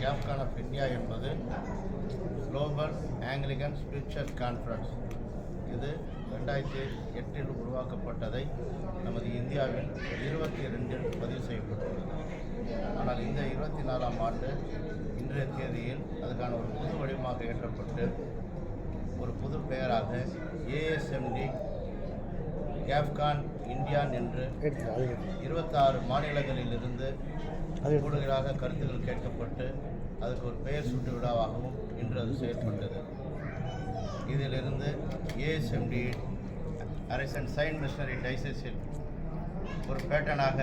கேப்கான் of India என்பது global Anglican spiritual conference. இது 2008 உருவாக்கப்பட்டதை நமது இந்தியாவில் 22 பதிவு செய்யப்பட்டுள்ளது. ஆனால் இந்த 24ஆம் ஆண்டு இன்றைய தேதியில் அதுக்கான ஒரு புது வடிவமாக ஏற்றப்பட்டு ஒரு புது பெயராக ஏஎஸ்எம்டி கேப்கான் இந்தியான் என்று 26 மாநிலங்களிலிருந்து கூடுதலாக கருத்துக்கள் கேட்கப்பட்டு அதுக்கு ஒரு பெயர் சூட்டு விழாவாகவும் இன்று அது செயல்பட்டது. இதிலிருந்து ஏஎஸ்எம்டி அரசன் சைன் மிஷனரி டைசஸில் ஒரு பேட்டனாக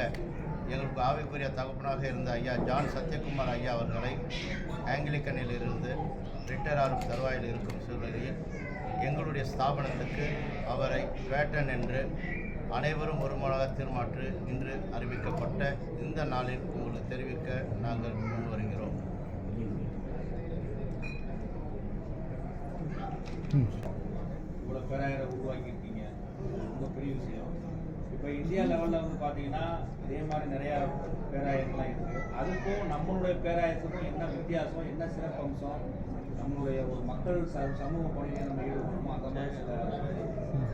எங்களுக்கு ஆவிக்குரிய தகப்பனாக இருந்த ஐயா ஜான் சத்யகுமார் ஐயா அவர்களை ஆங்கிலிக்கனில் இருந்து ரிட்டையர் ஆகும் தருவாயில் இருக்கும் சூழ்நிலையில் எங்களுடைய ஸ்தாபனத்துக்கு அவரை பேட்டன் என்று அனைவரும் ஒருமனதாக தீர்மாற்று இன்று அறிவிக்கப்பட்ட இந்த நாளில் உங்களுக்கு தெரிவிக்க நாங்கள் முன் வருகிறோம். இவ்வளோ பேராயரை உருவாக்கியிருக்கீங்க, ரொம்ப பெரிய விஷயம். இப்போ இந்தியா லெவலில் வந்து பார்த்தீங்கன்னா இதே மாதிரி நிறையா பேராயங்கள்லாம் இருக்குது. அதுக்கும் நம்மளுடைய பேராயத்துக்கும் என்ன வித்தியாசம், என்ன சிறப்பம்சம், நம்மளுடைய ஒரு மக்கள் சமூக பணியை நம்ம ஈடுபடணுமோ அந்த மாதிரி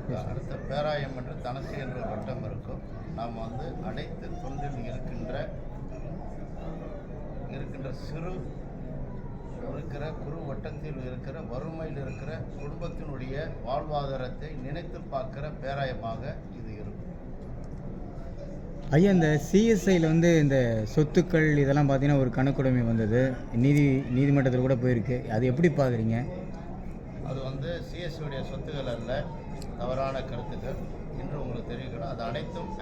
சில அடுத்த பேராயம் என்று தனசு என்ற வட்டம் இருக்கும். நாம் அனைத்து தொண்டில் இருக்கின்ற சிறு குறு வட்டத்தில் இருக்கிற வறுமையில் இருக்கிற குடும்பத்தினுடைய வாழ்வாதாரத்தை நினைத்து பார்க்கிற பேராயமாக இது இருக்கும். ஐயா, இந்த சிஎஸ்ஐயில் இந்த சொத்துக்கள் இதெல்லாம் பார்த்தீங்கன்னா ஒரு கணக்குடைமை வந்தது, நீதிமன்றத்தில் கூட போயிருக்கு. அது எப்படி பார்க்குறீங்க? அது சிஎஸ்ஐயுடைய சொத்துக்கள் அல்ல, தவறான கருத்துக்கள். இன்று உங்களுக்கு தெரிவிக்கணும், அது அனைத்தும்